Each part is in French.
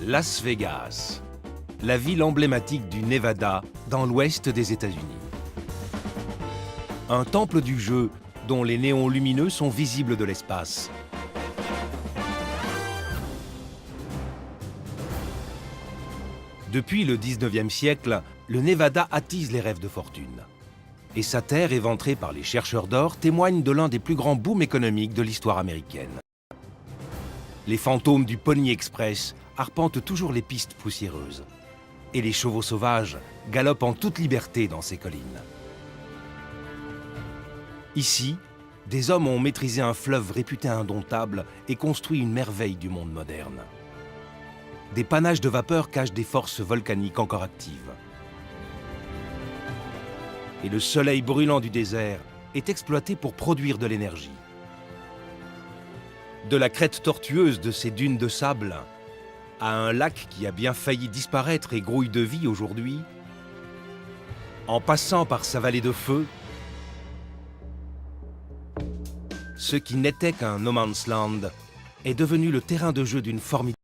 Las Vegas, la ville emblématique du Nevada dans l'ouest des États-Unis. Un temple du jeu dont les néons lumineux sont visibles de l'espace. Depuis le 19e siècle, le Nevada attise les rêves de fortune. Et sa terre, éventrée par les chercheurs d'or, témoigne de l'un des plus grands booms économiques de l'histoire américaine. Les fantômes du Pony Express arpentent toujours les pistes poussiéreuses. Et les chevaux sauvages galopent en toute liberté dans ces collines. Ici, des hommes ont maîtrisé un fleuve réputé indomptable et construit une merveille du monde moderne. Des panaches de vapeur cachent des forces volcaniques encore actives. Et le soleil brûlant du désert est exploité pour produire de l'énergie. De la crête tortueuse de ces dunes de sable à un lac qui a bien failli disparaître et grouille de vie aujourd'hui, en passant par sa vallée de feu, ce qui n'était qu'un no man's land est devenu le terrain de jeu d'une formidable.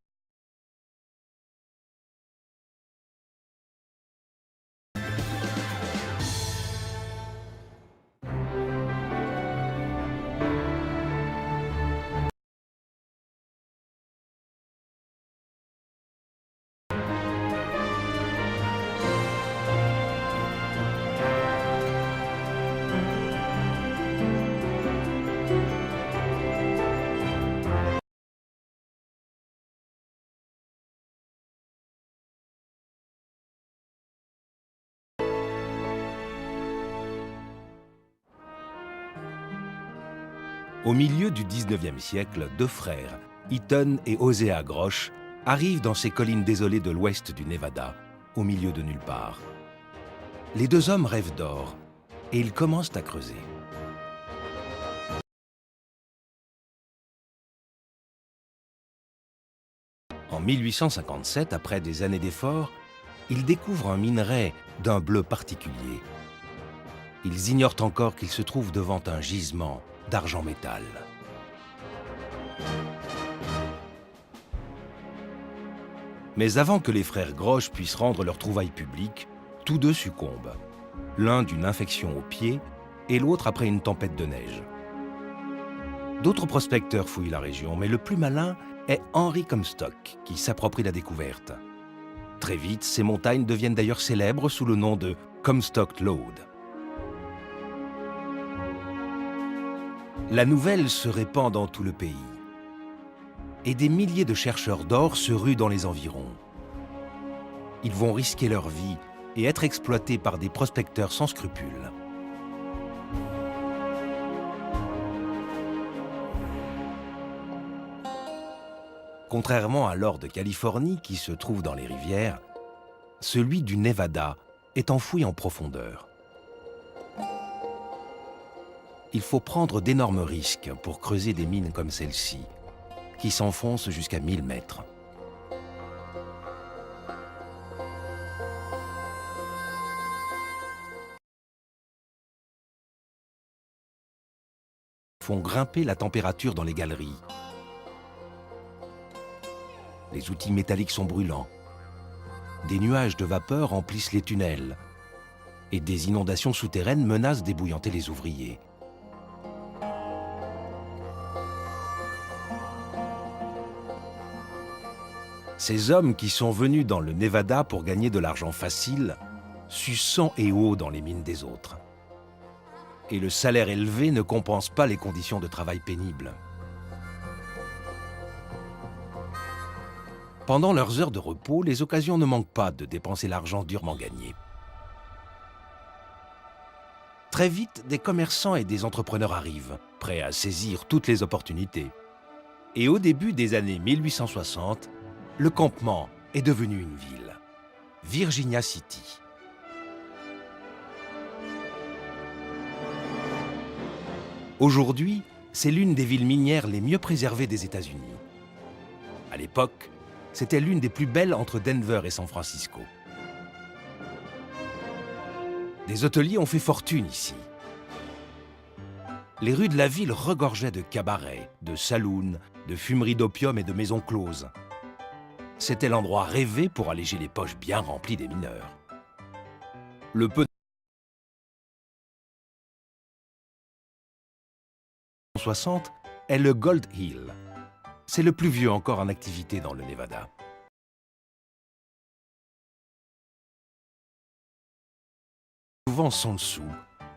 Au milieu du 19e siècle, deux frères, Eaton et Hosea Grosh, arrivent dans ces collines désolées de l'ouest du Nevada, au milieu de nulle part. Les deux hommes rêvent d'or et ils commencent à creuser. En 1857, après des années d'efforts, ils découvrent un minerai d'un bleu particulier. Ils ignorent encore qu'ils se trouvent devant un gisement d'argent métal. Mais avant que les frères Grosh puissent rendre leur trouvaille publique, tous deux succombent. L'un d'une infection au pied et l'autre après une tempête de neige. D'autres prospecteurs fouillent la région, mais le plus malin est Henry Comstock, qui s'approprie la découverte. Très vite, ces montagnes deviennent d'ailleurs célèbres sous le nom de Comstock Lode. La nouvelle se répand dans tout le pays. Et des milliers de chercheurs d'or se ruent dans les environs. Ils vont risquer leur vie et être exploités par des prospecteurs sans scrupules. Contrairement à l'or de Californie qui se trouve dans les rivières, celui du Nevada est enfoui en profondeur. Il faut prendre d'énormes risques pour creuser des mines comme celle-ci, qui s'enfoncent jusqu'à 1000 mètres. Font grimper la température dans les galeries. Les outils métalliques sont brûlants. Des nuages de vapeur remplissent les tunnels. Et des inondations souterraines menacent d'ébouillanter les ouvriers. Ces hommes qui sont venus dans le Nevada pour gagner de l'argent facile suent sang et eau dans les mines des autres. Et le salaire élevé ne compense pas les conditions de travail pénibles. Pendant leurs heures de repos, les occasions ne manquent pas de dépenser l'argent durement gagné. Très vite, des commerçants et des entrepreneurs arrivent, prêts à saisir toutes les opportunités. Et au début des années 1860, le campement est devenu une ville, Virginia City. Aujourd'hui, c'est l'une des villes minières les mieux préservées des États-Unis. À l'époque, c'était l'une des plus belles entre Denver et San Francisco. Des hôteliers ont fait fortune ici. Les rues de la ville regorgeaient de cabarets, de saloons, de fumeries d'opium et de maisons closes. C'était l'endroit rêvé pour alléger les poches bien remplies des mineurs. Le peu 60 est le Gold Hill. C'est le plus vieux encore en activité dans le Nevada. Souvent sans dessous,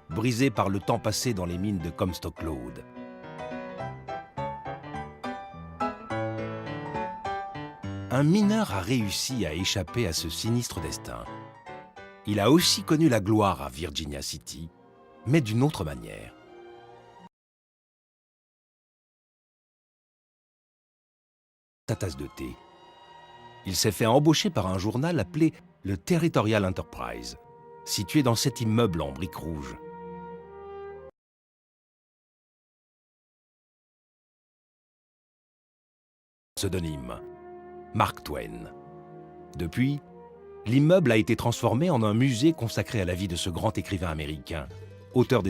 brisé par le temps passé dans les mines de Comstock Lode. Un mineur a réussi à échapper à ce sinistre destin. Il a aussi connu la gloire à Virginia City, mais d'une autre manière. Sa tasse de thé. Il s'est fait embaucher par un journal appelé le Territorial Enterprise, situé dans cet immeuble en briques rouges. Pseudonyme Mark Twain. Depuis, l'immeuble a été transformé en un musée consacré à la vie de ce grand écrivain américain, auteur des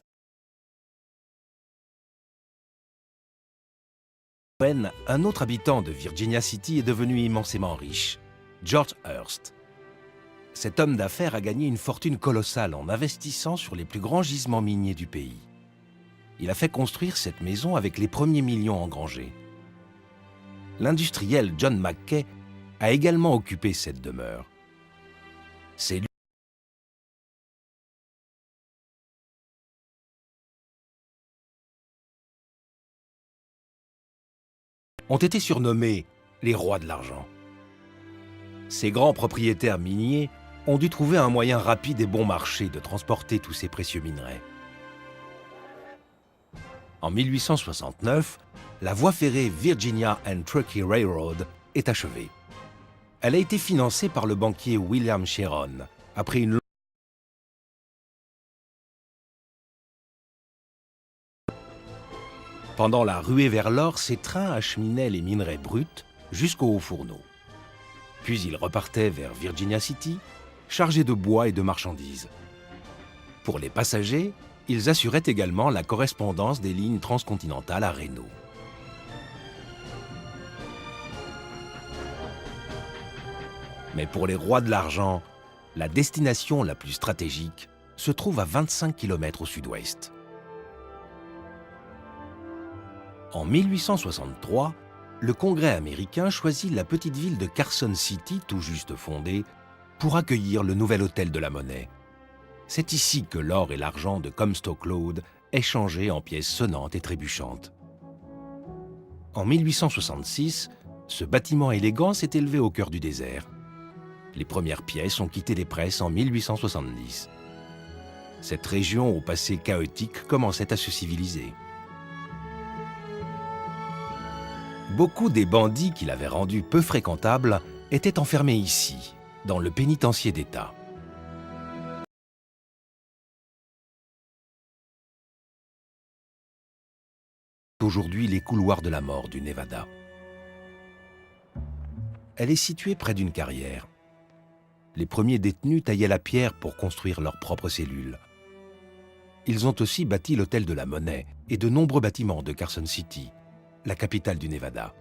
Twain. Un autre habitant de Virginia City est devenu immensément riche, George Hearst. Cet homme d'affaires a gagné une fortune colossale en investissant sur les plus grands gisements miniers du pays. Il a fait construire cette maison avec les premiers millions engrangés. L'industriel John Mackay a également occupé cette demeure. C'est lui ont été surnommés les rois de l'argent. Ces grands propriétaires miniers ont dû trouver un moyen rapide et bon marché de transporter tous ces précieux minerais. En 1869, la voie ferrée Virginia and Truckee Railroad est achevée. Elle a été financée par le banquier William Sharon, après une Pendant la ruée vers l'or, ces trains acheminaient les minerais bruts jusqu'aux hauts fourneaux. Puis ils repartaient vers Virginia City, chargés de bois et de marchandises. Pour les passagers, ils assuraient également la correspondance des lignes transcontinentales à Reno. Mais pour les rois de l'argent, la destination la plus stratégique se trouve à 25 km au sud-ouest. En 1863, le Congrès américain choisit la petite ville de Carson City, tout juste fondée, pour accueillir le nouvel hôtel de la monnaie. C'est ici que l'or et l'argent de Comstock Lode échangés en pièces sonnantes et trébuchantes. En 1866, ce bâtiment élégant s'est élevé au cœur du désert. Les premières pièces ont quitté les presses en 1870. Cette région au passé chaotique commençait à se civiliser. Beaucoup des bandits qui l'avaient rendu peu fréquentable étaient enfermés ici, dans le pénitencier d'État. Aujourd'hui les couloirs de la mort du Nevada. Elle est située près d'une carrière. Les premiers détenus taillaient la pierre pour construire leurs propres cellules. Ils ont aussi bâti l'hôtel de la monnaie et de nombreux bâtiments de Carson City, la capitale du Nevada.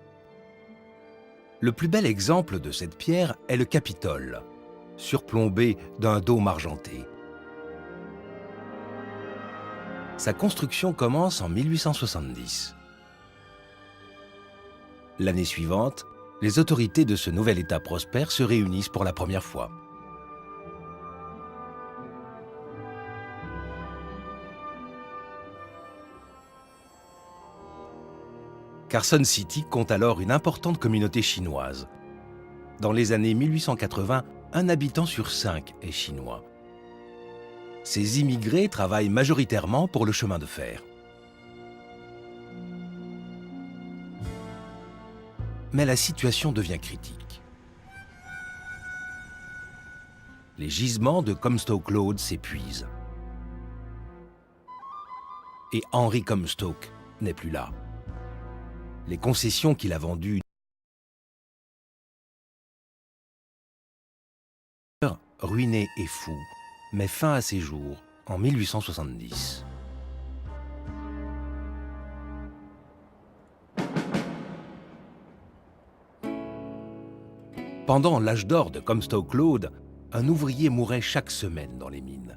Le plus bel exemple de cette pierre est le Capitole, surplombé d'un dôme argenté. Sa construction commence en 1870. L'année suivante, les autorités de ce nouvel État prospère se réunissent pour la première fois. Carson City compte alors une importante communauté chinoise. Dans les années 1880, un habitant sur 5 est chinois. Ces immigrés travaillent majoritairement pour le chemin de fer. Mais la situation devient critique. Les gisements de Comstock Lode s'épuisent. Et Henry Comstock n'est plus là. Les concessions qu'il a vendues ruiné et fou, met fin à ses jours en 1870. Pendant l'âge d'or de Comstock Lode, un ouvrier mourait chaque semaine dans les mines.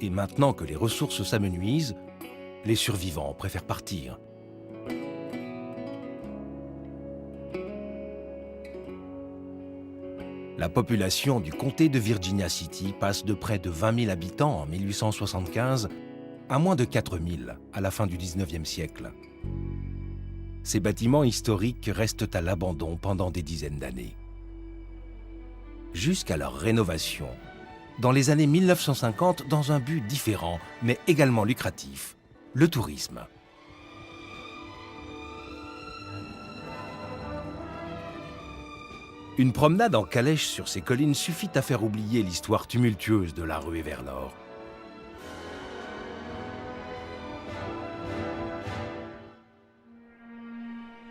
Et maintenant que les ressources s'amenuisent, les survivants préfèrent partir. La population du comté de Virginia City passe de près de 20 000 habitants en 1875 à moins de 4 000 à la fin du 19e siècle. Ces bâtiments historiques restent à l'abandon pendant des dizaines d'années. Jusqu'à leur rénovation, dans les années 1950, dans un but différent, mais également lucratif, le tourisme. Une promenade en calèche sur ces collines suffit à faire oublier l'histoire tumultueuse de la ruée vers l'or.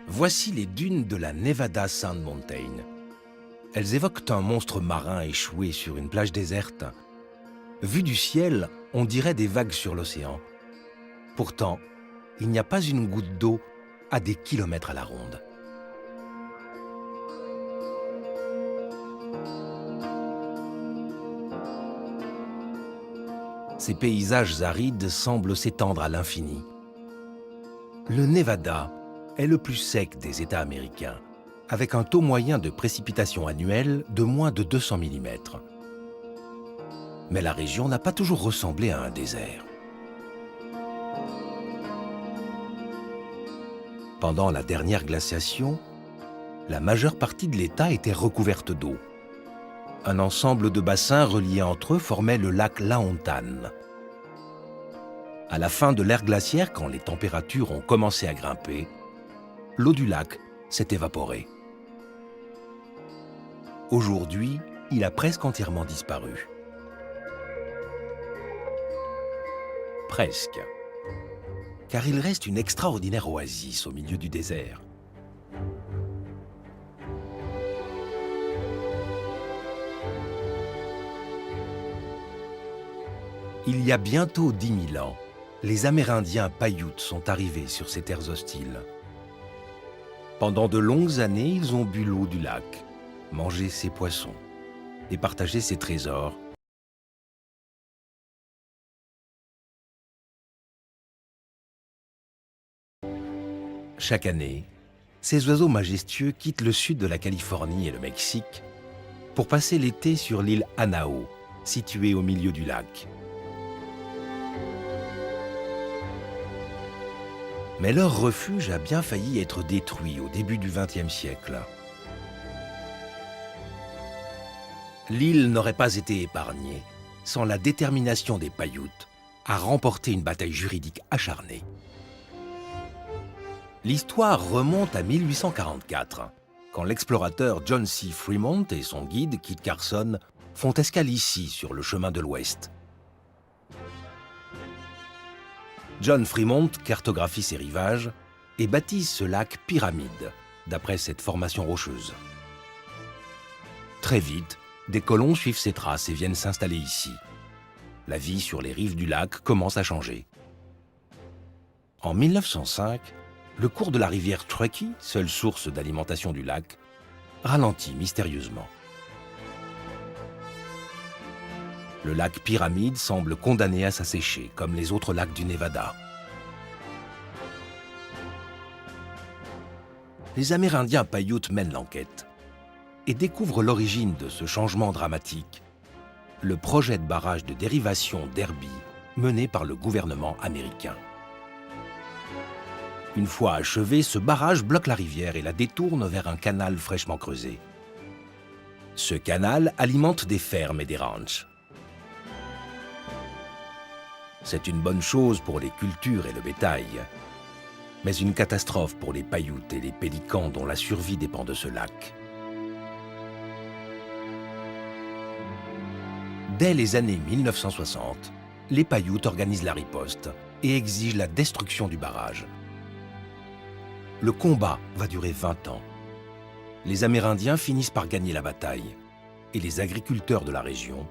Voici les dunes de la Nevada Sand Mountain. Elles évoquent un monstre marin échoué sur une plage déserte. Vu du ciel, on dirait des vagues sur l'océan. Pourtant, il n'y a pas une goutte d'eau à des kilomètres à la ronde. Ces paysages arides semblent s'étendre à l'infini. Le Nevada est le plus sec des États américains, avec un taux moyen de précipitation annuelle de moins de 200 mm. Mais la région n'a pas toujours ressemblé à un désert. Pendant la dernière glaciation, la majeure partie de l'État était recouverte d'eau. Un ensemble de bassins reliés entre eux formait le lac Lahontan. À la fin de l'ère glaciaire, quand les températures ont commencé à grimper, l'eau du lac s'est évaporée. Aujourd'hui, il a presque entièrement disparu. Presque. Car il reste une extraordinaire oasis au milieu du désert. Il y a bientôt 10 000 ans, les Amérindiens Paiutes sont arrivés sur ces terres hostiles. Pendant de longues années, ils ont bu l'eau du lac, mangé ses poissons et partagé ses trésors. Chaque année, ces oiseaux majestueux quittent le sud de la Californie et le Mexique pour passer l'été sur l'île Anao, située au milieu du lac. Mais leur refuge a bien failli être détruit au début du XXe siècle. L'île n'aurait pas été épargnée sans la détermination des Paiutes à remporter une bataille juridique acharnée. L'histoire remonte à 1844, quand l'explorateur John C. Fremont et son guide Kit Carson font escale ici, sur le chemin de l'Ouest. John Fremont cartographie ses rivages et baptise ce lac Pyramide, d'après cette formation rocheuse. Très vite, des colons suivent ses traces et viennent s'installer ici. La vie sur les rives du lac commence à changer. En 1905, le cours de la rivière Truckee, seule source d'alimentation du lac, ralentit mystérieusement. Le lac Pyramide semble condamné à s'assécher, comme les autres lacs du Nevada. Les Amérindiens Paiutes mènent l'enquête et découvrent l'origine de ce changement dramatique, le projet de barrage de dérivation d'Herbie mené par le gouvernement américain. Une fois achevé, ce barrage bloque la rivière et la détourne vers un canal fraîchement creusé. Ce canal alimente des fermes et des ranchs. C'est une bonne chose pour les cultures et le bétail, mais une catastrophe pour les Paiutes et les pélicans dont la survie dépend de ce lac. Dès les années 1960, les Paiutes organisent la riposte et exigent la destruction du barrage. Le combat va durer 20 ans. Les Amérindiens finissent par gagner la bataille et les agriculteurs de la région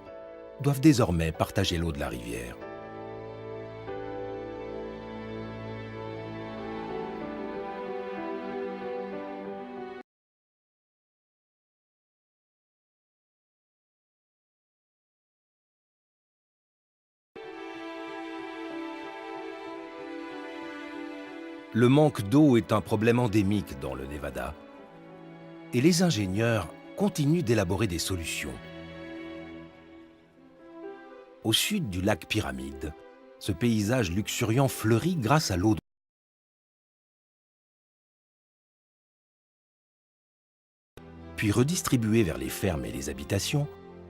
doivent désormais partager l'eau de la rivière. Le manque d'eau est un problème endémique dans le Nevada. Et les ingénieurs continuent d'élaborer des solutions. Au sud du lac Pyramide, ce paysage luxuriant fleurit grâce à l'eau puis redistribuée vers les fermes et les habitations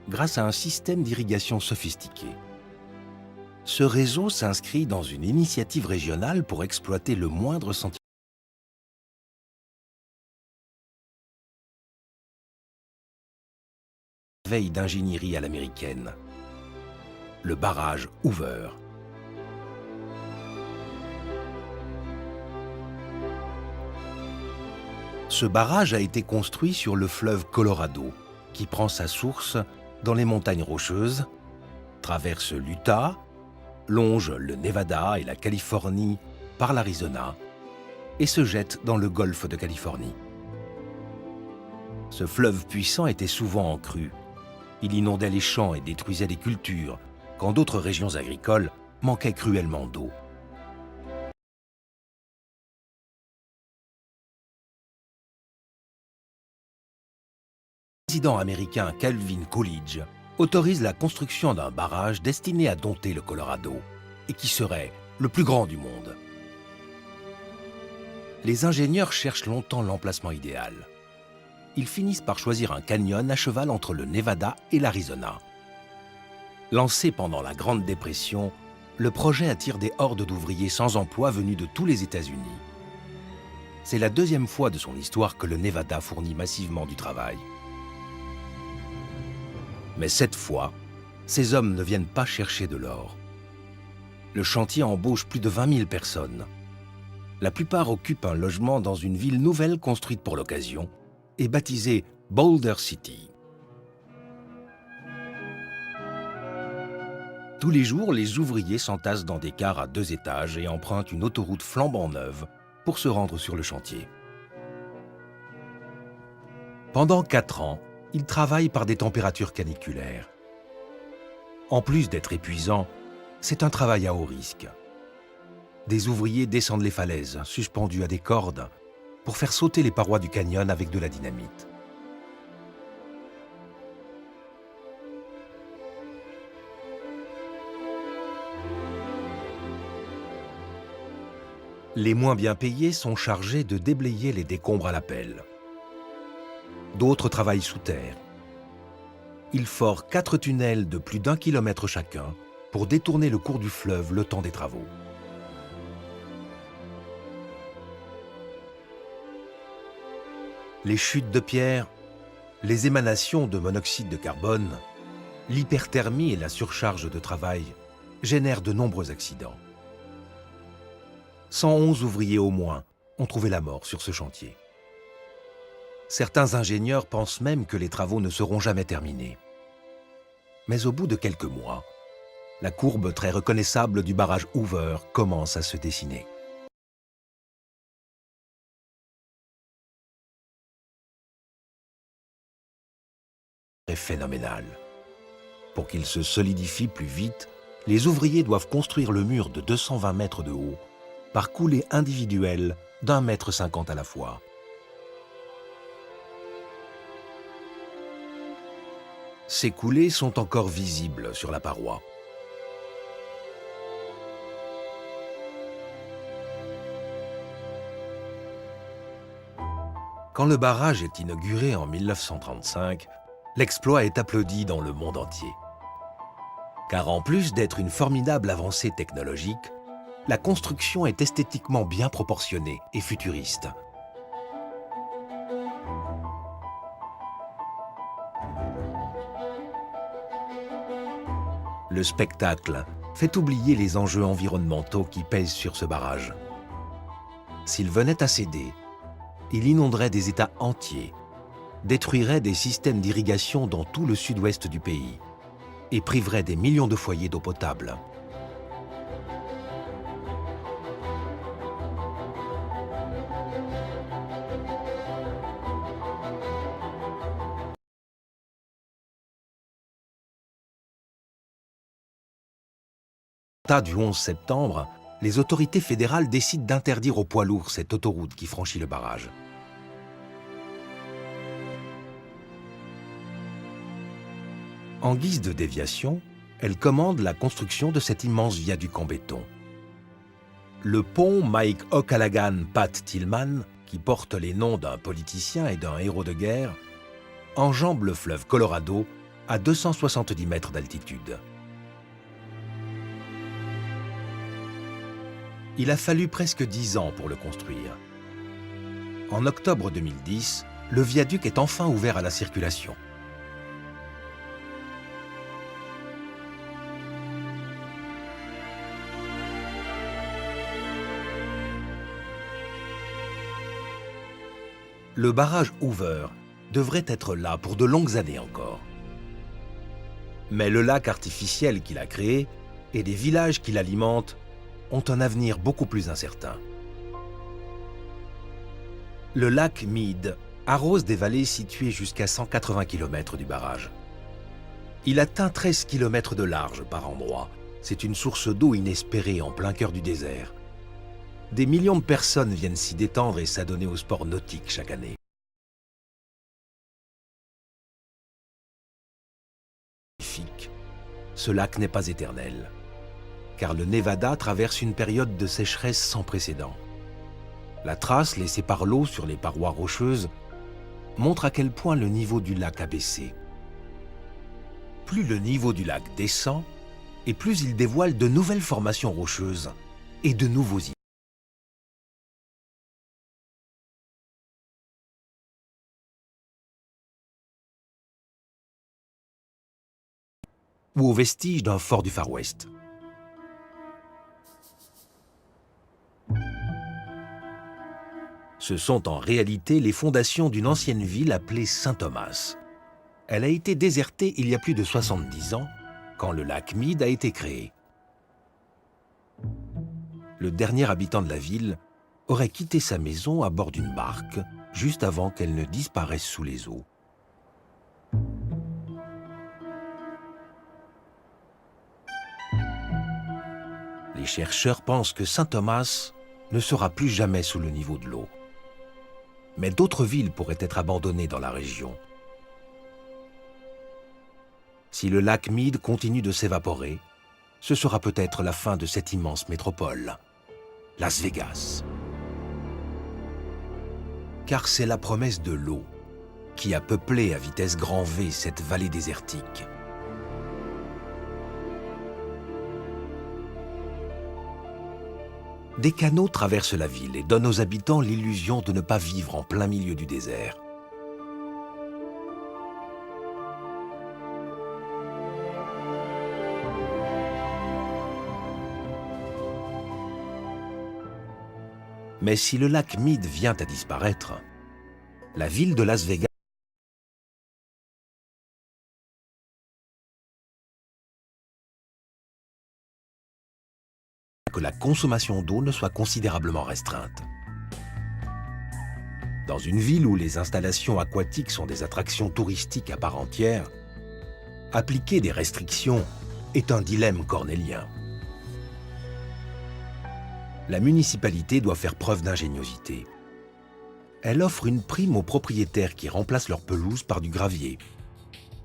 grâce à un système d'irrigation sophistiqué. Ce réseau s'inscrit dans une initiative régionale pour exploiter le moindre centimètre veille d'ingénierie à l'américaine. Le barrage Hoover. Ce barrage a été construit sur le fleuve Colorado, qui prend sa source dans les montagnes Rocheuses, traverse l'Utah, longe le Nevada et la Californie par l'Arizona et se jette dans le golfe de Californie. Ce fleuve puissant était souvent en crue. Il inondait les champs et détruisait les cultures, quand d'autres régions agricoles manquaient cruellement d'eau. Le président américain Calvin Coolidge autorise la construction d'un barrage destiné à dompter le Colorado et qui serait le plus grand du monde. Les ingénieurs cherchent longtemps l'emplacement idéal. Ils finissent par choisir un canyon à cheval entre le Nevada et l'Arizona. Lancé pendant la Grande Dépression, le projet attire des hordes d'ouvriers sans emploi venus de tous les États-Unis. C'est la deuxième fois de son histoire que le Nevada fournit massivement du travail. Mais cette fois, ces hommes ne viennent pas chercher de l'or. Le chantier embauche plus de 20 000 personnes. La plupart occupent un logement dans une ville nouvelle construite pour l'occasion et baptisée Boulder City. Tous les jours, les ouvriers s'entassent dans des cars à 2 étages et empruntent une autoroute flambant neuve pour se rendre sur le chantier. Pendant 4 ans, ils travaillent par des températures caniculaires. En plus d'être épuisant, c'est un travail à haut risque. Des ouvriers descendent les falaises, suspendus à des cordes, pour faire sauter les parois du canyon avec de la dynamite. Les moins bien payés sont chargés de déblayer les décombres à la pelle. D'autres travaillent sous terre. Ils forent 4 tunnels de plus d'1 kilomètre chacun pour détourner le cours du fleuve le temps des travaux. Les chutes de pierre, les émanations de monoxyde de carbone, l'hyperthermie et la surcharge de travail génèrent de nombreux accidents. 111 ouvriers au moins ont trouvé la mort sur ce chantier. Certains ingénieurs pensent même que les travaux ne seront jamais terminés. Mais au bout de quelques mois, la courbe très reconnaissable du barrage Hoover commence à se dessiner. C'est phénoménal. Pour qu'il se solidifie plus vite, les ouvriers doivent construire le mur de 220 mètres de haut par coulées individuelles d'1,50 mètre à la fois. Ces coulées sont encore visibles sur la paroi. Quand le barrage est inauguré en 1935, l'exploit est applaudi dans le monde entier. Car en plus d'être une formidable avancée technologique, la construction est esthétiquement bien proportionnée et futuriste. Le spectacle fait oublier les enjeux environnementaux qui pèsent sur ce barrage. S'il venait à céder, il inonderait des États entiers, détruirait des systèmes d'irrigation dans tout le sud-ouest du pays et priverait des millions de foyers d'eau potable. L'attentat du 11 septembre les autorités fédérales décident d'interdire aux poids lourds cette autoroute qui franchit le barrage. En guise de déviation, elles commandent la construction de cet immense viaduc en béton. Le pont Mike O'Callaghan Pat Tillman, qui porte les noms d'un politicien et d'un héros de guerre, enjambe le fleuve Colorado à 270 mètres d'altitude. Il a fallu presque 10 ans pour le construire. En octobre 2010, le viaduc est enfin ouvert à la circulation. Le barrage Hoover devrait être là pour de longues années encore. Mais le lac artificiel qu'il a créé et les villages qui l'alimentent ont un avenir beaucoup plus incertain. Le lac Mead arrose des vallées situées jusqu'à 180 km du barrage. Il atteint 13 km de large par endroits. C'est une source d'eau inespérée en plein cœur du désert. Des millions de personnes viennent s'y détendre et s'adonner aux sports nautiques chaque année. Ce lac n'est pas éternel, car le Nevada traverse une période de sécheresse sans précédent. La trace laissée par l'eau sur les parois rocheuses montre à quel point le niveau du lac a baissé. Plus le niveau du lac descend, et plus il dévoile de nouvelles formations rocheuses et de nouveaux îlots. Ou aux vestiges d'un fort du Far West. Ce sont en réalité les fondations d'une ancienne ville appelée Saint-Thomas. Elle a été désertée il y a plus de 70 ans, quand le lac Mead a été créé. Le dernier habitant de la ville aurait quitté sa maison à bord d'une barque, juste avant qu'elle ne disparaisse sous les eaux. Les chercheurs pensent que Saint-Thomas ne sera plus jamais sous le niveau de l'eau. Mais d'autres villes pourraient être abandonnées dans la région. Si le lac Mead continue de s'évaporer, ce sera peut-être la fin de cette immense métropole, Las Vegas. Car c'est la promesse de l'eau qui a peuplé à vitesse grand V cette vallée désertique. Des canaux traversent la ville et donnent aux habitants l'illusion de ne pas vivre en plein milieu du désert. Mais si le lac Mead vient à disparaître, la ville de Las Vegas que la consommation d'eau ne soit considérablement restreinte. Dans une ville où les installations aquatiques sont des attractions touristiques à part entière, appliquer des restrictions est un dilemme cornélien. La municipalité doit faire preuve d'ingéniosité. Elle offre une prime aux propriétaires qui remplacent leur pelouse par du gravier,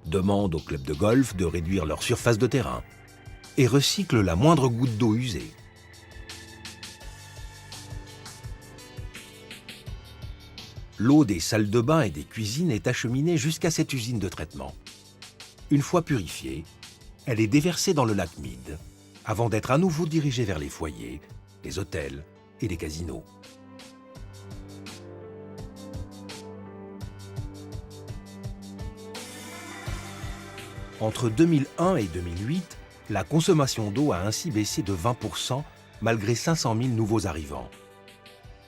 demande aux clubs de golf de réduire leur surface de terrain et recycle la moindre goutte d'eau usée. L'eau des salles de bain et des cuisines est acheminée jusqu'à cette usine de traitement. Une fois purifiée, elle est déversée dans le lac Mead, avant d'être à nouveau dirigée vers les foyers, les hôtels et les casinos. Entre 2001 et 2008, la consommation d'eau a ainsi baissé de 20% malgré 500 000 nouveaux arrivants.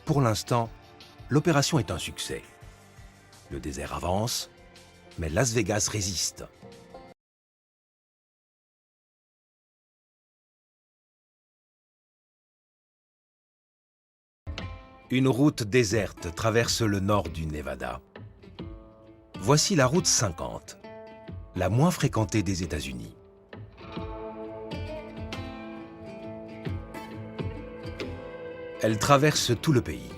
Pour l'instant, l'opération est un succès. Le désert avance, mais Las Vegas résiste. Une route déserte traverse le nord du Nevada. Voici la route 50, la moins fréquentée des États-Unis. Elle traverse tout le pays,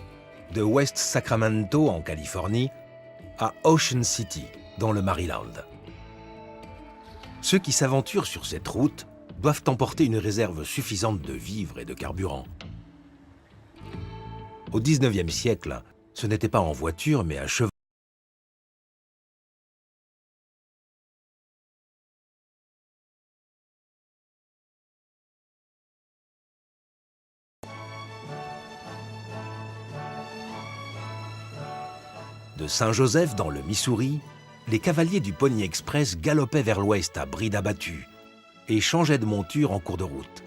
de West Sacramento en Californie à Ocean City, dans le Maryland. Ceux qui s'aventurent sur cette route doivent emporter une réserve suffisante de vivres et de carburant. Au XIXe siècle, ce n'était pas en voiture, mais à cheval. De Saint-Joseph, dans le Missouri, les cavaliers du Pony Express galopaient vers l'ouest à bride abattue et changeaient de monture en cours de route.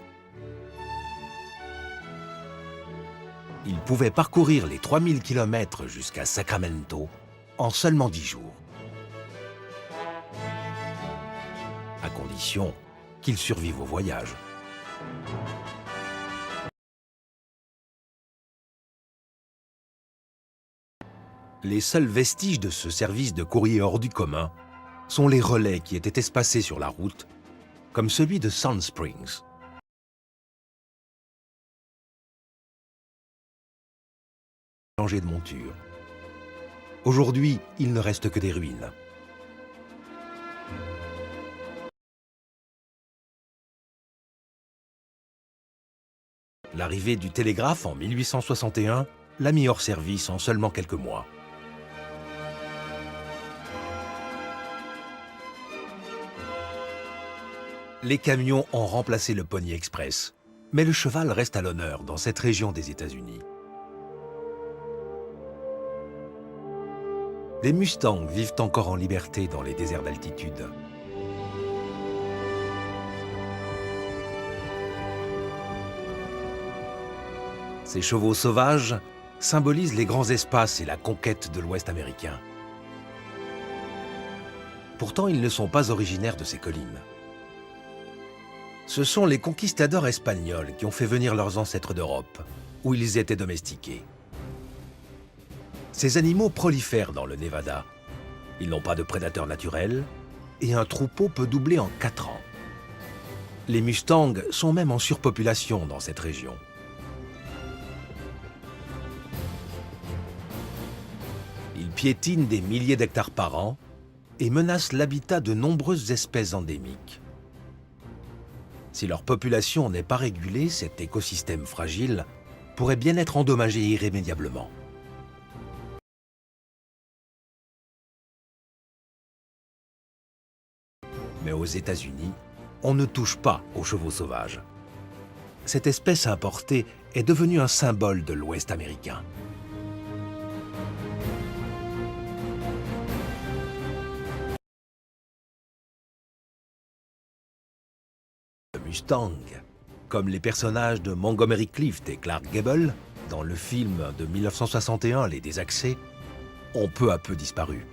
Ils pouvaient parcourir les 3000 km jusqu'à Sacramento en seulement 10 jours, à condition qu'ils survivent au voyage. Les seuls vestiges de ce service de courrier hors du commun sont les relais qui étaient espacés sur la route, comme celui de Sand Springs. Changer de monture. Aujourd'hui, il ne reste que des ruines. L'arrivée du télégraphe en 1861 l'a mis hors service en seulement quelques mois. Les camions ont remplacé le Pony Express, mais le cheval reste à l'honneur dans cette région des États-Unis. Les Mustangs vivent encore en liberté dans les déserts d'altitude. Ces chevaux sauvages symbolisent les grands espaces et la conquête de l'Ouest américain. Pourtant, ils ne sont pas originaires de ces collines. Ce sont les conquistadors espagnols qui ont fait venir leurs ancêtres d'Europe, où ils étaient domestiqués. Ces animaux prolifèrent dans le Nevada. Ils n'ont pas de prédateurs naturels et un troupeau peut doubler en 4 ans. Les Mustangs sont même en surpopulation dans cette région. Ils piétinent des milliers d'hectares par an et menacent l'habitat de nombreuses espèces endémiques. Si leur population n'est pas régulée, cet écosystème fragile pourrait bien être endommagé irrémédiablement. Mais aux États-Unis, on ne touche pas aux chevaux sauvages. Cette espèce importée est devenue un symbole de l'Ouest américain. Mustang, comme les personnages de Montgomery Clift et Clark Gable dans le film de 1961 Les Désaxés, ont peu à peu disparu.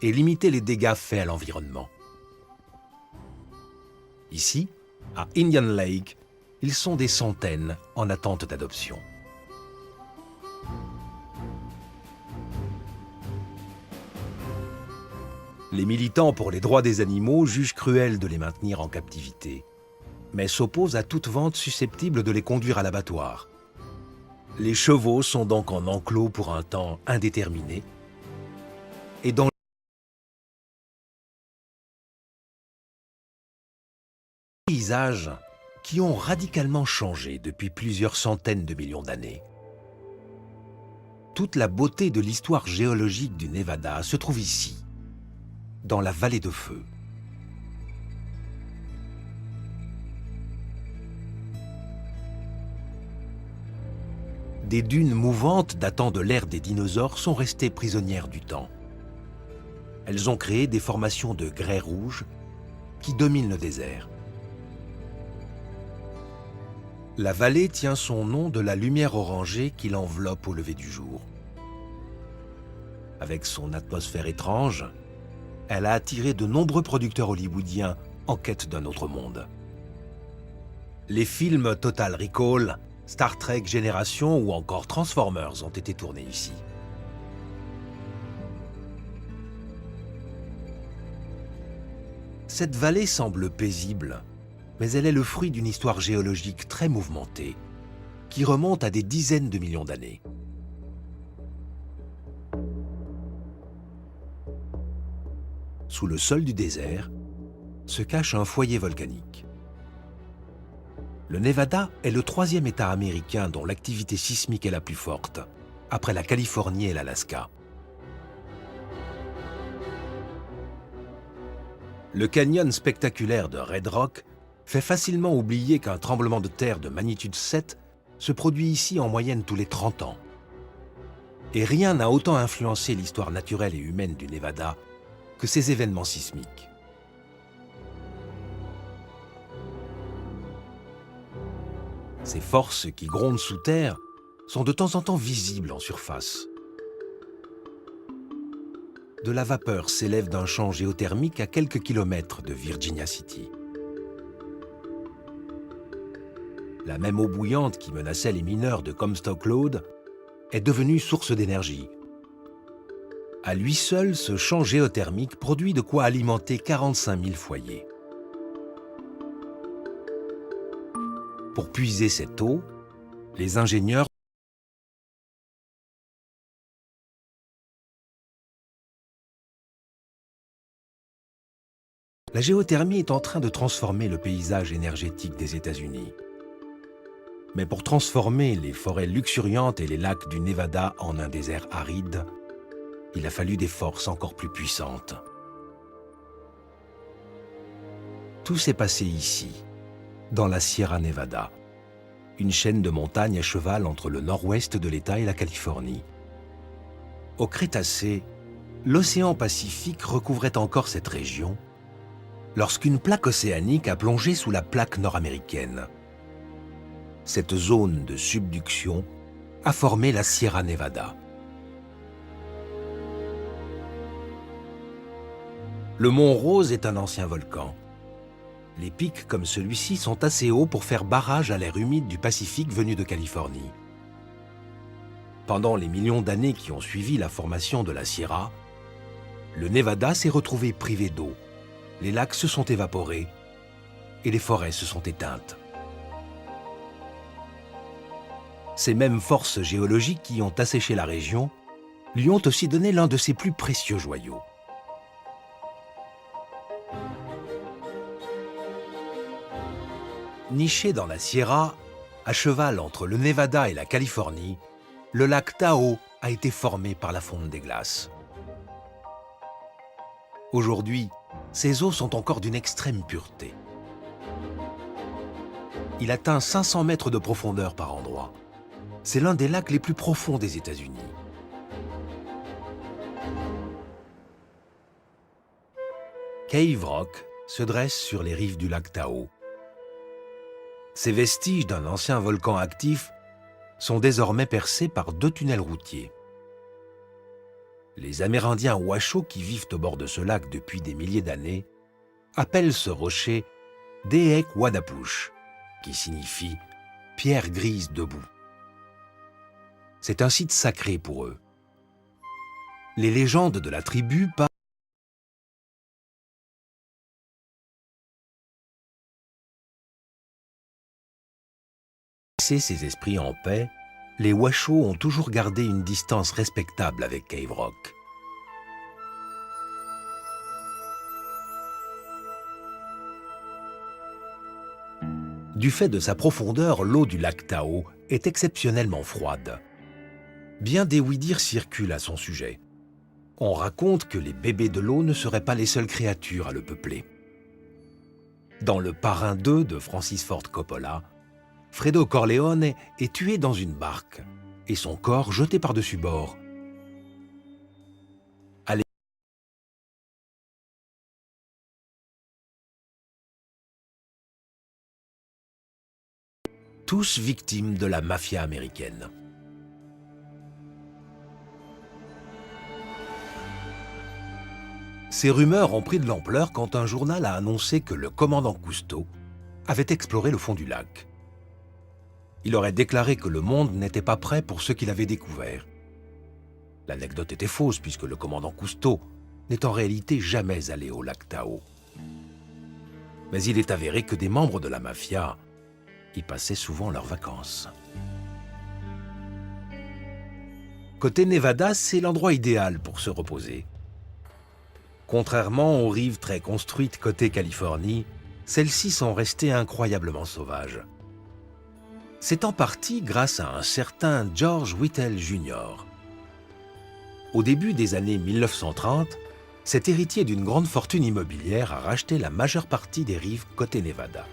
Et limiter les dégâts faits à l'environnement. Ici, à Indian Lake, ils sont des centaines en attente d'adoption. Les militants pour les droits des animaux jugent cruel de les maintenir en captivité, mais s'opposent à toute vente susceptible de les conduire à l'abattoir. Les chevaux sont donc en enclos pour un temps indéterminé et dans des paysages qui ont radicalement changé depuis plusieurs centaines de millions d'années. Toute la beauté de l'histoire géologique du Nevada se trouve ici, dans la vallée de feu. Des dunes mouvantes datant de l'ère des dinosaures sont restées prisonnières du temps. Elles ont créé des formations de grès rouge qui dominent le désert. La vallée tient son nom de la lumière orangée qui l'enveloppe au lever du jour. Avec son atmosphère étrange, elle a attiré de nombreux producteurs hollywoodiens en quête d'un autre monde. Les films Total Recall, Star Trek Génération ou encore Transformers ont été tournés ici. Cette vallée semble paisible, mais elle est le fruit d'une histoire géologique très mouvementée, qui remonte à des dizaines de millions d'années. Sous le sol du désert se cache un foyer volcanique. Le Nevada est le troisième État américain dont l'activité sismique est la plus forte, après la Californie et l'Alaska. Le canyon spectaculaire de Red Rock fait facilement oublier qu'un tremblement de terre de magnitude 7 se produit ici en moyenne tous les 30 ans. Et rien n'a autant influencé l'histoire naturelle et humaine du Nevada que ces événements sismiques. Ces forces qui grondent sous terre sont de temps en temps visibles en surface. De la vapeur s'élève d'un champ géothermique à quelques kilomètres de Virginia City. La même eau bouillante qui menaçait les mineurs de Comstock Lode est devenue source d'énergie. À lui seul, ce champ géothermique produit de quoi alimenter 45 000 foyers. Pour puiser cette eau, les ingénieurs La géothermie est en train de transformer le paysage énergétique des États-Unis. Mais pour transformer les forêts luxuriantes et les lacs du Nevada en un désert aride, il a fallu des forces encore plus puissantes. Tout s'est passé ici, dans la Sierra Nevada, une chaîne de montagnes à cheval entre le nord-ouest de l'État et la Californie. Au Crétacé, l'océan Pacifique recouvrait encore cette région lorsqu'une plaque océanique a plongé sous la plaque nord-américaine. Cette zone de subduction a formé la Sierra Nevada. Le mont Rose est un ancien volcan. Les pics comme celui-ci sont assez hauts pour faire barrage à l'air humide du Pacifique venu de Californie. Pendant les millions d'années qui ont suivi la formation de la Sierra, le Nevada s'est retrouvé privé d'eau. Les lacs se sont évaporés et les forêts se sont éteintes. Ces mêmes forces géologiques qui ont asséché la région lui ont aussi donné l'un de ses plus précieux joyaux. Niché dans la Sierra, à cheval entre le Nevada et la Californie, le lac Tahoe a été formé par la fonte des glaces. Aujourd'hui, ces eaux sont encore d'une extrême pureté. Il atteint 500 mètres de profondeur par endroit. C'est l'un des lacs les plus profonds des États-Unis. Cave Rock se dresse sur les rives du lac Tahoe. Ces vestiges d'un ancien volcan actif sont désormais percés par 2 tunnels routiers. Les Amérindiens Washoe qui vivent au bord de ce lac depuis des milliers d'années appellent ce rocher Deek-Wadapouche, qui signifie « pierre grise debout ». C'est un site sacré pour eux. Les légendes de la tribu parlent de laisser ces esprits en paix. Les Washoe ont toujours gardé une distance respectable avec Cave Rock. Du fait de sa profondeur, l'eau du lac Tahoe est exceptionnellement froide. Bien des oui-dire circulent à son sujet. On raconte que les bébés de l'eau ne seraient pas les seules créatures à le peupler. Dans Le Parrain 2 de Francis Ford Coppola, Fredo Corleone est tué dans une barque et son corps jeté par-dessus bord. Tous victimes de la mafia américaine. Ces rumeurs ont pris de l'ampleur quand un journal a annoncé que le commandant Cousteau avait exploré le fond du lac. Il aurait déclaré que le monde n'était pas prêt pour ce qu'il avait découvert. L'anecdote était fausse puisque le commandant Cousteau n'est en réalité jamais allé au lac Tahoe. Mais il est avéré que des membres de la mafia y passaient souvent leurs vacances. Côté Nevada, c'est l'endroit idéal pour se reposer. Contrairement aux rives très construites côté Californie, celles-ci sont restées incroyablement sauvages. C'est en partie grâce à un certain George Whittle Jr. Au début des années 1930, cet héritier d'une grande fortune immobilière a racheté la majeure partie des rives côté Nevada.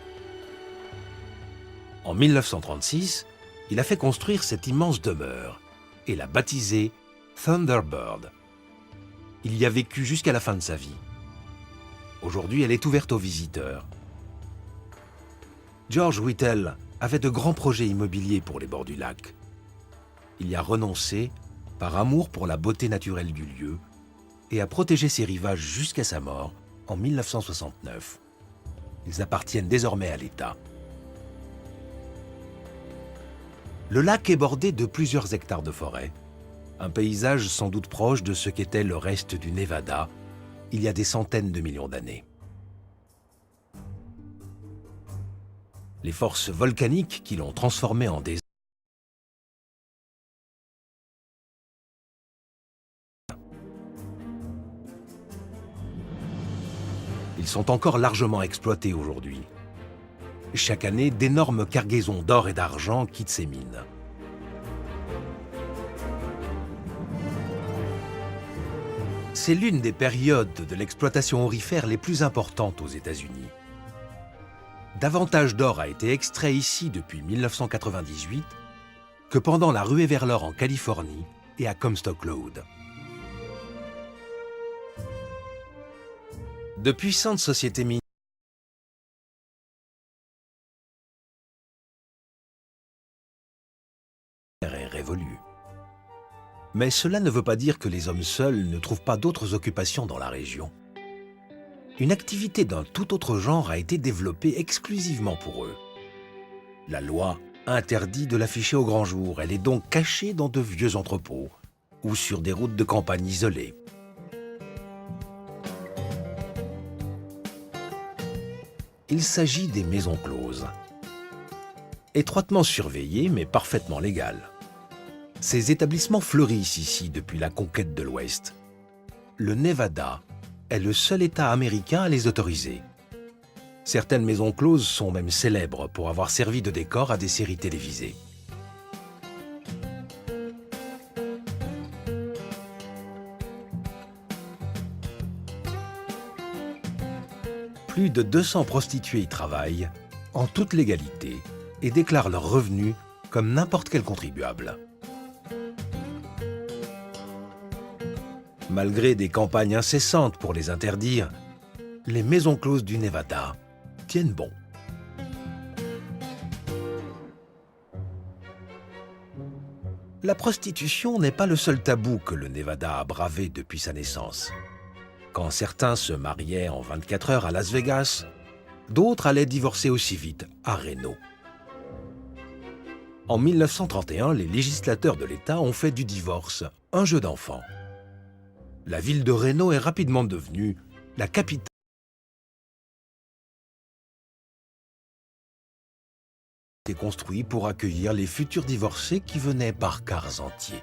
En 1936, il a fait construire cette immense demeure et l'a baptisée Thunderbird. Il y a vécu jusqu'à la fin de sa vie. Aujourd'hui, elle est ouverte aux visiteurs. George Whittle avait de grands projets immobiliers pour les bords du lac. Il y a renoncé par amour pour la beauté naturelle du lieu et a protégé ses rivages jusqu'à sa mort en 1969. Ils appartiennent désormais à l'État. Le lac est bordé de plusieurs hectares de forêt, un paysage sans doute proche de ce qu'était le reste du Nevada il y a des centaines de millions d'années. Les forces volcaniques qui l'ont transformé en désert ils sont encore largement exploités aujourd'hui. Chaque année, d'énormes cargaisons d'or et d'argent quittent ces mines. C'est l'une des périodes de l'exploitation aurifère les plus importantes aux États-Unis. Davantage d'or a été extrait ici depuis 1998 que pendant la ruée vers l'or en Californie et à Comstock Lode. De puissantes sociétés minières est révolue. Mais cela ne veut pas dire que les hommes seuls ne trouvent pas d'autres occupations dans la région. Une activité d'un tout autre genre a été développée exclusivement pour eux. La loi interdit de l'afficher au grand jour, elle est donc cachée dans de vieux entrepôts ou sur des routes de campagne isolées. Il s'agit des maisons closes. Étroitement surveillées mais parfaitement légales. Ces établissements fleurissent ici depuis la conquête de l'Ouest. Le Nevada est le seul État américain à les autoriser. Certaines maisons closes sont même célèbres pour avoir servi de décor à des séries télévisées. Plus de 200 prostituées y travaillent, en toute légalité, et déclarent leurs revenus comme n'importe quel contribuable. Malgré des campagnes incessantes pour les interdire, les maisons closes du Nevada tiennent bon. La prostitution n'est pas le seul tabou que le Nevada a bravé depuis sa naissance. Quand certains se mariaient en 24 heures à Las Vegas, d'autres allaient divorcer aussi vite à Reno. En 1931, les législateurs de l'État ont fait du divorce un jeu d'enfant. La ville de Reno est rapidement devenue la capitale qui est construite pour accueillir les futurs divorcés qui venaient par quarts entiers.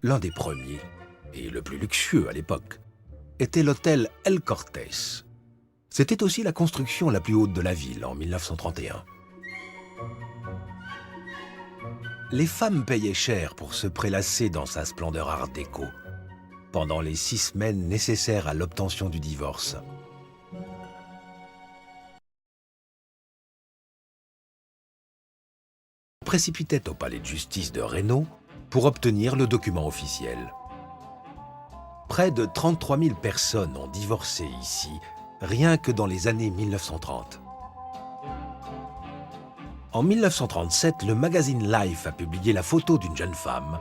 L'un des premiers, et le plus luxueux à l'époque, était l'hôtel El Cortés. C'était aussi la construction la plus haute de la ville en 1931. Les femmes payaient cher pour se prélasser dans sa splendeur art déco, pendant les 6 semaines nécessaires à l'obtention du divorce. Précipitait au palais de justice de Reno pour obtenir le document officiel. Près de 33 000 personnes ont divorcé ici, rien que dans les années 1930. En 1937, le magazine Life a publié la photo d'une jeune femme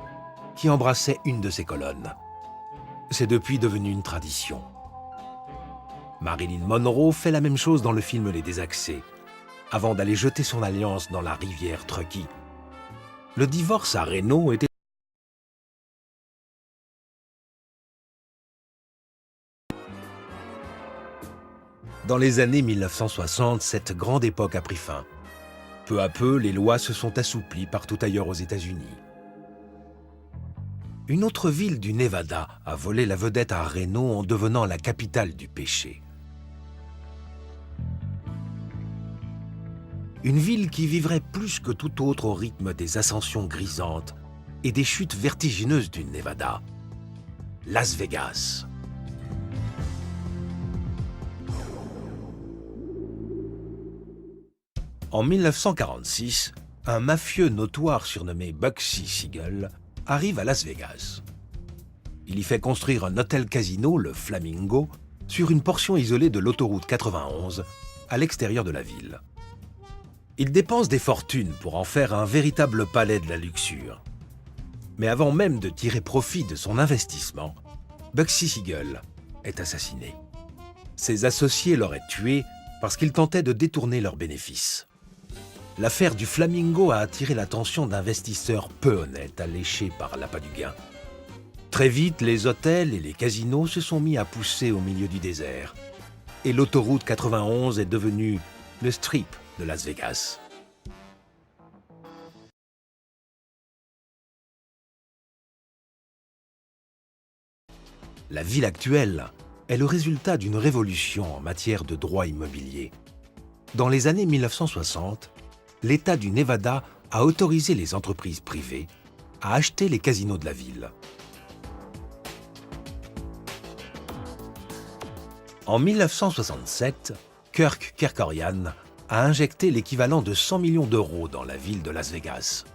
qui embrassait une de ses colonnes. C'est depuis devenu une tradition. Marilyn Monroe fait la même chose dans le film Les Désaxés, avant d'aller jeter son alliance dans la rivière Truckee. Le divorce à Reno était Dans les années 1960, cette grande époque a pris fin. Peu à peu, les lois se sont assouplies partout ailleurs aux États-Unis. Une autre ville du Nevada a volé la vedette à Reno en devenant la capitale du péché. Une ville qui vivrait plus que tout autre au rythme des ascensions grisantes et des chutes vertigineuses du Nevada, Las Vegas. En 1946, un mafieux notoire surnommé Bugsy Siegel arrive à Las Vegas. Il y fait construire un hôtel-casino, le Flamingo, sur une portion isolée de l'autoroute 91, à l'extérieur de la ville. Il dépense des fortunes pour en faire un véritable palais de la luxure. Mais avant même de tirer profit de son investissement, Bugsy Siegel est assassiné. Ses associés l'auraient tué parce qu'ils tentaient de détourner leurs bénéfices. L'affaire du Flamingo a attiré l'attention d'investisseurs peu honnêtes, alléchés par l'appât du gain. Très vite, les hôtels et les casinos se sont mis à pousser au milieu du désert. Et l'autoroute 91 est devenue le Strip de Las Vegas. La ville actuelle est le résultat d'une révolution en matière de droit immobilier. Dans les années 1960, l'État du Nevada a autorisé les entreprises privées à acheter les casinos de la ville. En 1967, Kirk Kerkorian a injecté l'équivalent de 100 millions d'euros dans la ville de Las Vegas.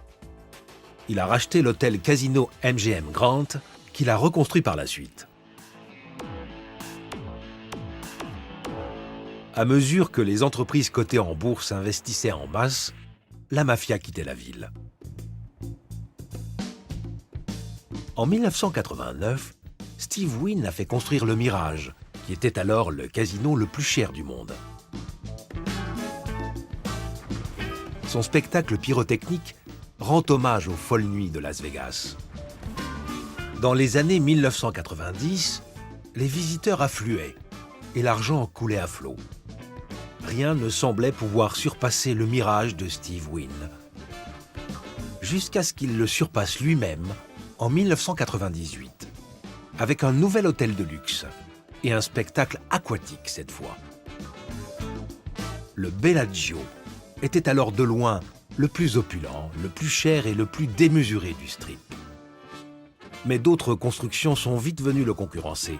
Il a racheté l'hôtel Casino MGM Grand, qu'il a reconstruit par la suite. À mesure que les entreprises cotées en bourse investissaient en masse, la mafia quittait la ville. En 1989, Steve Wynn a fait construire le Mirage, qui était alors le casino le plus cher du monde. Son spectacle pyrotechnique rend hommage aux folles nuits de Las Vegas. Dans les années 1990, les visiteurs affluaient et l'argent coulait à flot. Rien ne semblait pouvoir surpasser le Mirage de Steve Wynn. Jusqu'à ce qu'il le surpasse lui-même en 1998, avec un nouvel hôtel de luxe et un spectacle aquatique cette fois. Le Bellagio était alors de loin le plus opulent, le plus cher et le plus démesuré du Strip. Mais d'autres constructions sont vite venues le concurrencer.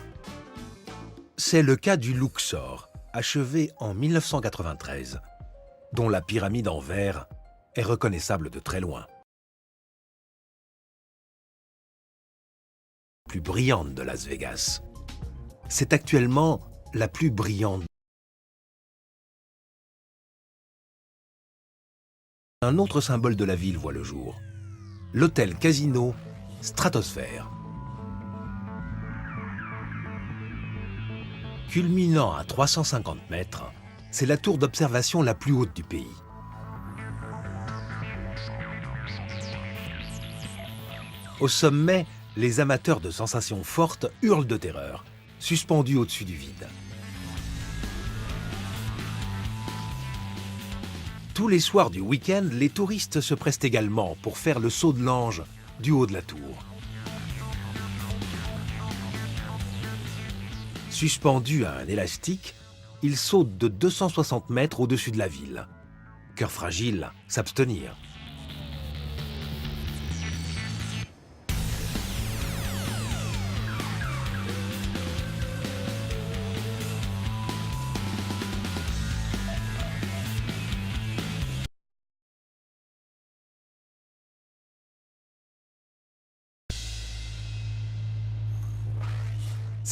C'est le cas du Luxor, achevé en 1993, dont la pyramide en verre est reconnaissable de très loin. La plus brillante de Las Vegas. C'est actuellement la plus brillante. Un autre symbole de la ville voit le jour. L'hôtel Casino Stratosphere. Culminant à 350 mètres, c'est la tour d'observation la plus haute du pays. Au sommet, les amateurs de sensations fortes hurlent de terreur, suspendus au-dessus du vide. Tous les soirs du week-end, les touristes se pressent également pour faire le saut de l'ange du haut de la tour. Suspendu à un élastique, il saute de 260 mètres au-dessus de la ville. Cœur fragile, s'abstenir.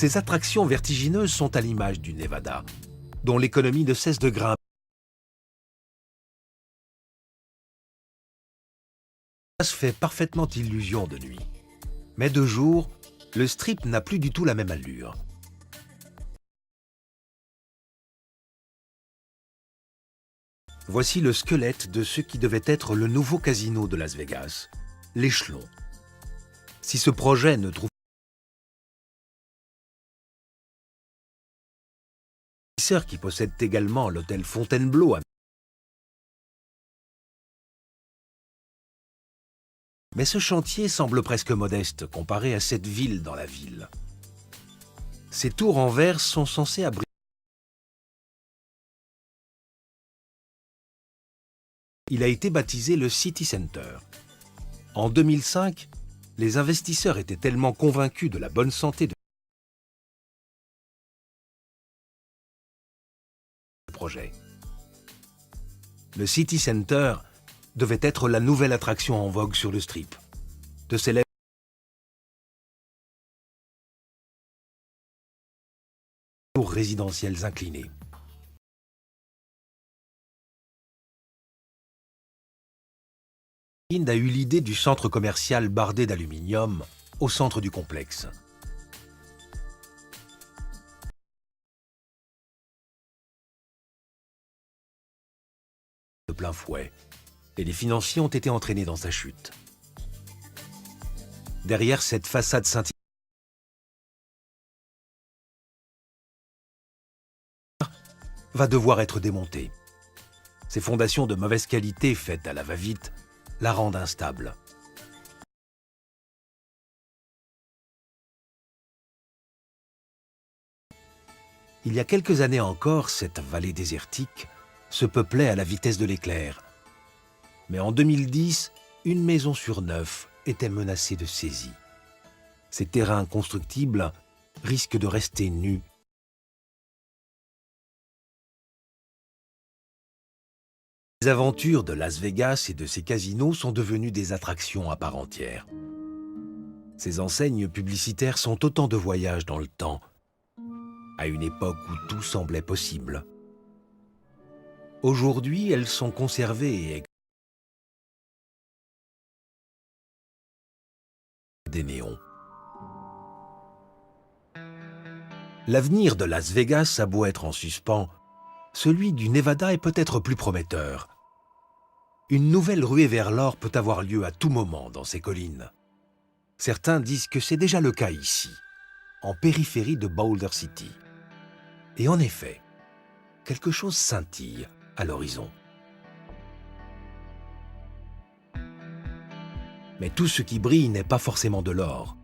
Ces attractions vertigineuses sont à l'image du Nevada, dont l'économie ne cesse de grimper. Ça se fait parfaitement illusion de nuit. Mais de jour, le Strip n'a plus du tout la même allure. Voici le squelette de ce qui devait être le nouveau casino de Las Vegas, l'échelon. Si ce projet ne trouve Qui possèdent également l'hôtel Fontainebleau. Mais ce chantier semble presque modeste comparé à cette ville dans la ville. Ces tours en verre sont censées abriter. Il a été baptisé le City Center. En 2005, les investisseurs étaient tellement convaincus de la bonne santé de ce projet. Le City Center devait être la nouvelle attraction en vogue sur le Strip. De célèbres tours résidentielles inclinées. Kind a eu l'idée du centre commercial bardé d'aluminium au centre du complexe. De plein fouet, et les financiers ont été entraînés dans sa chute. Derrière cette façade scintillante, va devoir être démontée. Ses fondations de mauvaise qualité faites à la va-vite la rendent instable. Il y a quelques années encore, cette vallée désertique se peuplait à la vitesse de l'éclair. Mais en 2010, une maison sur 9 était menacée de saisie. Ces terrains constructibles risquent de rester nus. Les aventures de Las Vegas et de ses casinos sont devenues des attractions à part entière. Ces enseignes publicitaires sont autant de voyages dans le temps, à une époque où tout semblait possible. Aujourd'hui, elles sont conservées et des néons. L'avenir de Las Vegas a beau être en suspens, celui du Nevada est peut-être plus prometteur. Une nouvelle ruée vers l'or peut avoir lieu à tout moment dans ces collines. Certains disent que c'est déjà le cas ici, en périphérie de Boulder City. Et en effet, quelque chose scintille à l'horizon. Mais tout ce qui brille n'est pas forcément de l'or.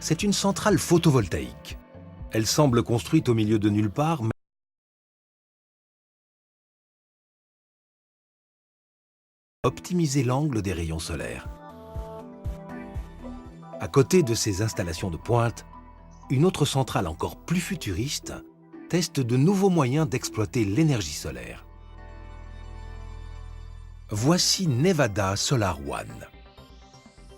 C'est une centrale photovoltaïque. Elle semble construite au milieu de nulle part, mais optimiser l'angle des rayons solaires. À côté de ces installations de pointe, une autre centrale encore plus futuriste teste de nouveaux moyens d'exploiter l'énergie solaire. Voici Nevada Solar One.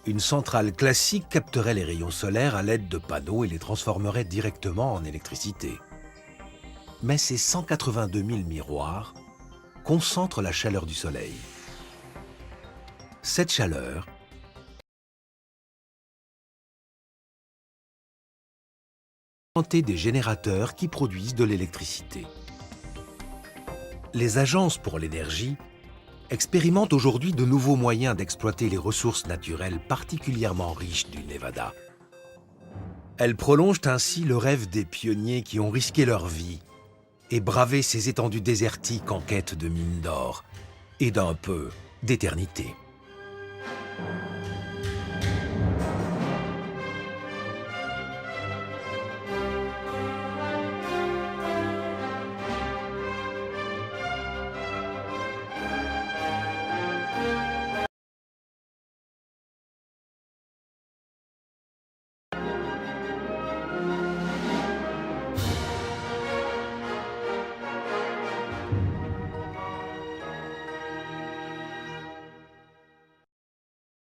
Une centrale classique capterait les rayons solaires à l'aide de panneaux et les transformerait directement en électricité. Mais ces 182 000 miroirs concentrent la chaleur du soleil. Cette chaleur est des générateurs qui produisent de l'électricité. Les agences pour l'énergie expérimentent aujourd'hui de nouveaux moyens d'exploiter les ressources naturelles particulièrement riches du Nevada. Elles prolongent ainsi le rêve des pionniers qui ont risqué leur vie et bravé ces étendues désertiques en quête de mines d'or et d'un peu d'éternité.